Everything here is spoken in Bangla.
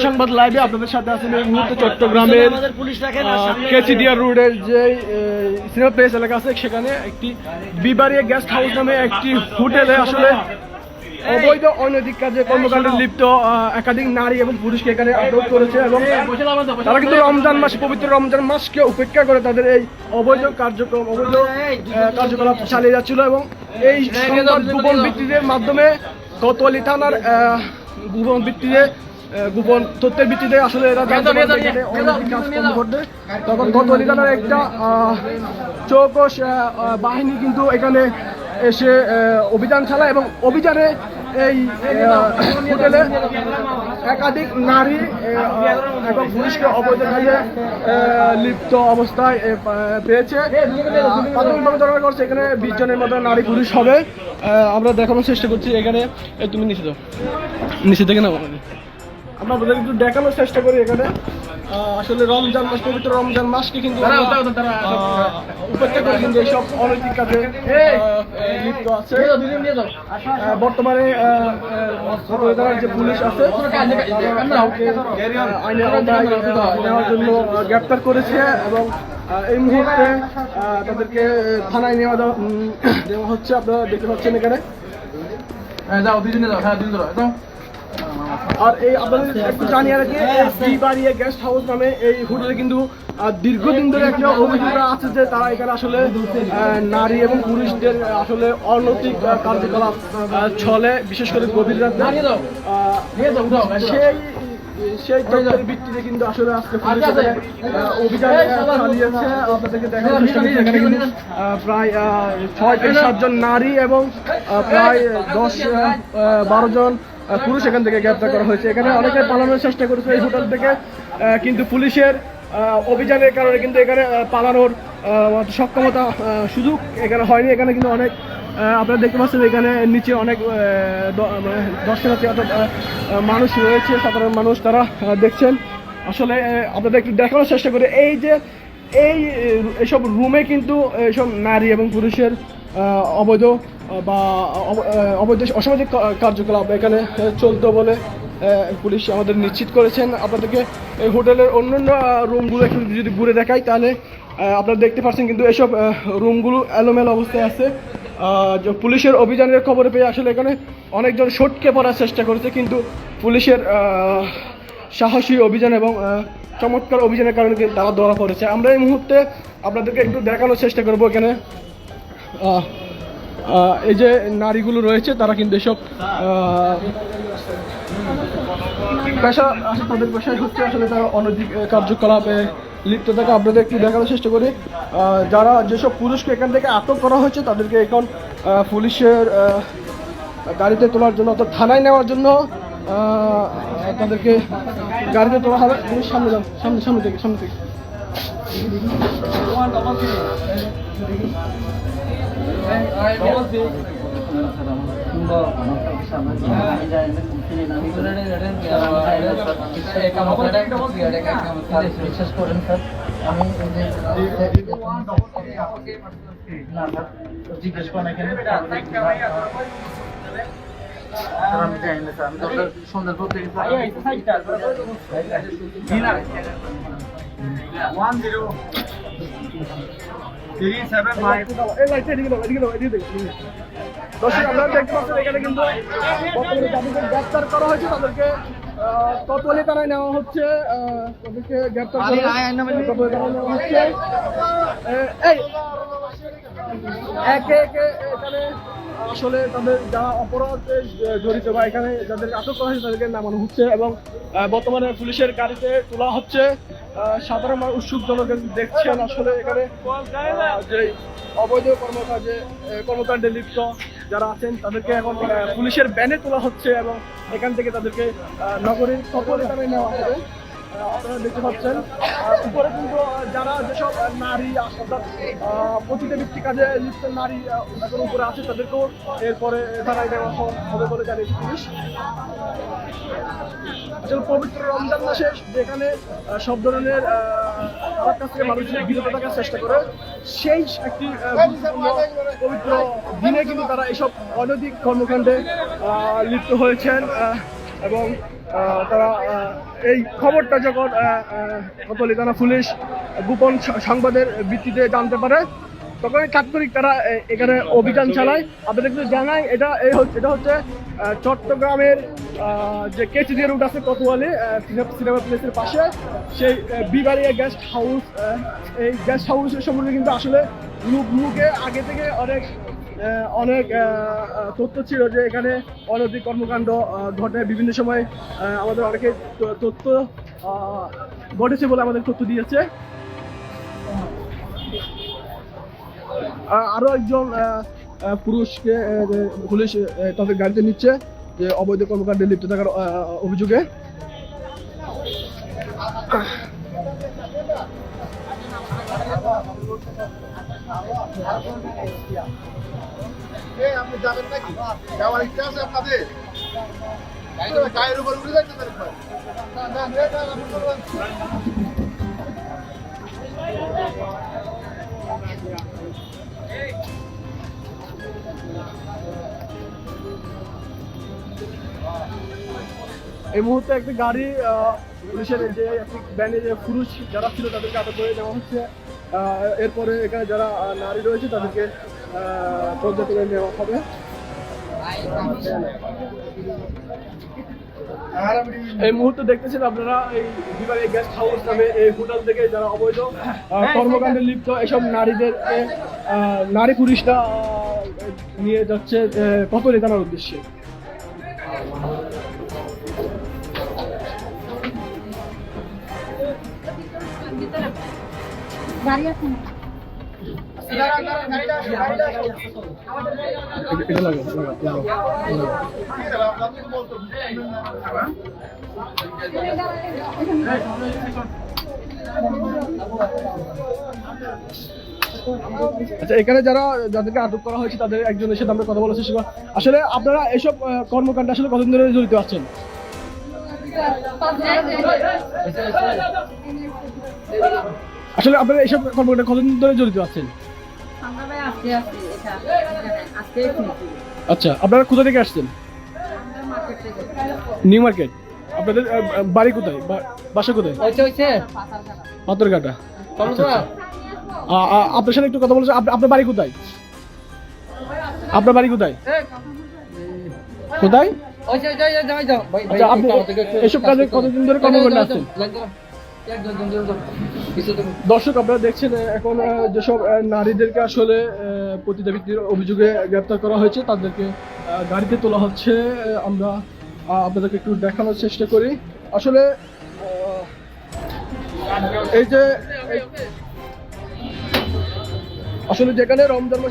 সংবাদ লাইভে আপনাদের সাথে আছেন এই মুহূর্তে চট্টগ্রামের কেচিডিয়া রোডের যে সিনেমা প্লেস এলাকা আছে সেখানে একটি বিবারিয়া গেস্ট হাউস নামে একটি হোটেলে আসলে অবৈধ অনৈতিক কাজে কর্মকাণ্ডে লিপ্ত একাধিক নারী এবং পুরুষকে এখানে আটক করেছে এবং তারা কিন্তু রমজান মাস পবিত্র রমজান মাসকে উপেক্ষা করে তাদের এই অবৈধ কার্যকলাপ চালিয়ে যাচ্ছিল এবং এই গোপন ভিত্তির মাধ্যমে কোতোয়ালি থানার গোপন তথ্যের ভিত্তিতে আসলে এরা তখন কোতোয়ালি থানার একটা চৌকস বাহিনী কিন্তু এখানে এসে অভিযান চালায় এবং অভিযানে এই হোটেলে একাধিক নারী এবং পুলিশকে অবৈধ কাজে লিপ্ত অবস্থায় পেয়েছে। প্রাথমিকভাবে ধারণা করছে এখানে 20 জনের মতো নারী পুলিশ হবে। আমরা দেখানোর চেষ্টা করছি এখানে তুমি নিচে থেকে না আমরা একটু দেখানোর চেষ্টা করি এখানে আসলে রমজান মাস পবিত্র রমজান মাসকে কিন্তু উপেক্ষা করে কিন্তু এইসব অনৈতিক কাজে লিপ্ত আছে। বর্তমানে যে পুলিশ আছে আইনের আওতায় নেওয়ার জন্য গ্রেপ্তার করেছে এবং এই মুহূর্তে তাদেরকে থানায় দেওয়া হচ্ছে। আপনারা দেখতে পাচ্ছেন এখানে আর এই আপনাদের একটু জানিয়ে রাখি বিবারিয়া গেস্ট হাউস নামে এই হোটেলে কিন্তু দীর্ঘদিন ধরে একটা অভিযোগ আছে যে তারা এখানে আসলে নারী এবং পুরুষদের আসলে অনৈতিক কার্যকলাপ চলে, বিশেষ করে গভীর রাতে। সেই তথ্যের ভিত্তিতে কিন্তু আসলে আজকে অভিযান চালিয়েছে। আপনাদেরকে দেখানোর চেষ্টা করছি এখানে কিন্তু প্রায় 6 থেকে 7 জন নারী এবং প্রায় 10-12 জন পুরুষ এখান থেকে গ্রেপ্তার করা হয়েছে। এখানে অনেকে পালানোর চেষ্টা করেছে এই হোটেল থেকে, কিন্তু পুলিশের অভিযানের কারণে কিন্তু এখানে পালানোর সক্ষমতা সুযোগ এখানে হয়নি। এখানে কিন্তু অনেক আপনারা দেখতে পাচ্ছেন এখানে নিচে অনেক দর্শনার্থী অর্থাৎ মানুষ রয়েছে, সাধারণ মানুষ তারা দেখছেন। আসলে আপনাদের একটু দেখানোর চেষ্টা করি এইসব রুমে কিন্তু এইসব নারী এবং পুরুষের অবৈধ বা অসামাজিক কার্যকলাপ এখানে চলতো বলে পুলিশ আমাদের নিশ্চিত করেছেন। আপনাদেরকে এই হোটেলের অন্যান্য রুমগুলো একটু যদি ঘুরে দেখাই তাহলে আপনারা দেখতে পাচ্ছেন কিন্তু এসব রুমগুলো এলোমেলো অবস্থায় আছে। পুলিশের অভিযানের খবরে পেয়ে আসলে এখানে অনেকজন সটকে পড়ার চেষ্টা করেছে, কিন্তু পুলিশের সাহসী অভিযান এবং চমৎকার অভিযানের কারণে তারা ধরা পড়েছে। আমরা এই মুহূর্তে আপনাদেরকে একটু দেখানোর চেষ্টা করবো এখানে এই যে নারীগুলো রয়েছে তারা কিন্তু এসব পেশা তাদের পেশায় হচ্ছে আসলে তারা অনৈতিক কার্যকলাপে লিপ্ত থাকে। আপনাদের একটু দেখানোর চেষ্টা করি যেসব পুরুষকে এখান থেকে আটক করা হয়েছে তাদেরকে এখন পুলিশের গাড়িতে তোলার জন্য অর্থাৎ থানায় নেওয়ার জন্য তাদেরকে গাড়িতে তোলা হবে। সামনে যান, সামনে থেকে বিশ্বাস করেন স্যার, আমি জিজ্ঞেস করেন এখানে আমি জানি না স্যার, আমি দরকার সন্ধ্যার পর থেকে দর্শক আপনারা দেখতে পাচ্ছেন এখানে কিন্তু যাদেরকে গ্রেপ্তার করা হয়েছে তাদেরকে কোতোয়ালি থানায় নেওয়া হচ্ছে। তাদেরকে গ্রেপ্তার করে কোতোয়ালি থানায় নেওয়া হচ্ছে। একে একে এখানে আসলে তাদের যারা অপরাধে জড়িত বা এখানে যাদের আটক করা হয়েছে তাদেরকে নামানো হচ্ছে এবং বর্তমানে পুলিশের গাড়িতে তোলা হচ্ছে। সাধারণ মানুষ উৎসুকজনক দেখছেন আসলে এখানে যে অবৈধ কর্মকাণ্ডে লিপ্ত যারা আছেন তাদেরকে এখন পুলিশের ভ্যানে তোলা হচ্ছে এবং এখান থেকে তাদেরকে নগরীর কোতোয়ালি থানায় নেওয়া হবে। আপনারা দেখতে পাচ্ছেন উপরে কিন্তু যারা যেসব নারী অর্থাৎ পতিতাবৃত্তি কাজে লিপ্ত নারী এখন উপরে আছে তাদেরকেও এরপরে তারাই দেওয়া হবে বলে জানিয়েছে পুলিশ। আসলে পবিত্র রমজান মাসে যেখানে সব ধরনের আমার কাছ থেকে মানুষ বিরত থাকার চেষ্টা করে, সেই একটি পবিত্র দিনে কিন্তু তারা এইসব অনৈতিক কর্মকাণ্ডে লিপ্ত হয়েছেন এবং তারা এই খবরটা যখন কোতোয়ালি থানা পুলিশ গোপন সংবাদের ভিত্তিতে জানতে পারে তখনই তাৎক্ষণিক তারা এখানে অভিযান চালায়। আপনাদের কিন্তু জানাই এটা হচ্ছে চট্টগ্রামের যে কেচিজি রুট আছে কোতোয়ালি সিনেমা প্লেসের পাশে সেই বিবাড়িয়া গেস্ট হাউস। এই গেস্ট হাউসের সম্বন্ধে কিন্তু আসলে লোকে আগে থেকে অনেক তথ্য ছিল যে এখানে অনৈতিক কর্মকাণ্ড ঘটে, বিভিন্ন সময় আমাদের অনেকে তথ্য ঘটেছে বলে আমাদের তথ্য দিয়েছে। আরো একজন পুরুষকে পুলিশ তাদের গাড়িতে নিচ্ছে যে অবৈধ কর্মকাণ্ডে লিপ্ত থাকার অভিযোগে। আপনি যাবেন নাকি যাওয়ার ইচ্ছা আছে আপনাদের? গায়ের উপর উঠে যাচ্ছে এই মুহূর্তে একটি গাড়ি পুলিশের যে একটি ব্যানে যে পুরুষ যারা ছিল তাদেরকে আটক করে নেওয়া হচ্ছে। এরপরে এখানে যারা নারী রয়েছে তাদেরকে পর্যায়ে করে নেওয়া হবে। এই মুহূর্তে দেখতেছেন আপনারা এই বিবারে গেস্ট হাউস নামে এই হোটেল থেকে যারা অবৈধ কর্মকাণ্ডে লিপ্ত এসব নারীদেরকে নারী পুলিশরা নিয়ে যাচ্ছে কোতোয়ালি থানার উদ্দেশ্যে। এটা লাগা আচ্ছা, এখানে যাদেরকে আটক করা হয়েছে তাদের একজনের সাথে আমরা কথা বলার চেষ্টা করি। আসলে আপনারা এসব কর্মকাণ্ডে আসলে কতদিন ধরে জড়িত আছেন? আসলে আপনারা এইসব কর্মকাণ্ডে কতদিন ধরে জড়িত আছেন? আচ্ছা, আপনারা কোথা থেকে আসছেন? New market. আপনাদের বাড়ি কোথায়, বাসা কোথায়? পাথরঘাটা। আপনার সাথে একটু কথা বলছি, আপনার বাড়ি কোথায়? আপনার বাড়ি কোথায়? কোথায়? আচ্ছা, আপনি এসব কাজে কতদিন ধরে কর্মকাণ্ড আছেন? দর্শক, আপনারা দেখছেন এখন যেসব নারীদেরকে আসলে পতিতাবৃত্তির অভিযোগে গ্রেপ্তার করা হয়েছে তাদেরকে গাড়িতে তোলা হচ্ছে। আমরা আপনাদেরকে একটু দেখানোর চেষ্টা করি। আসলে এই যে যেখানে রমজান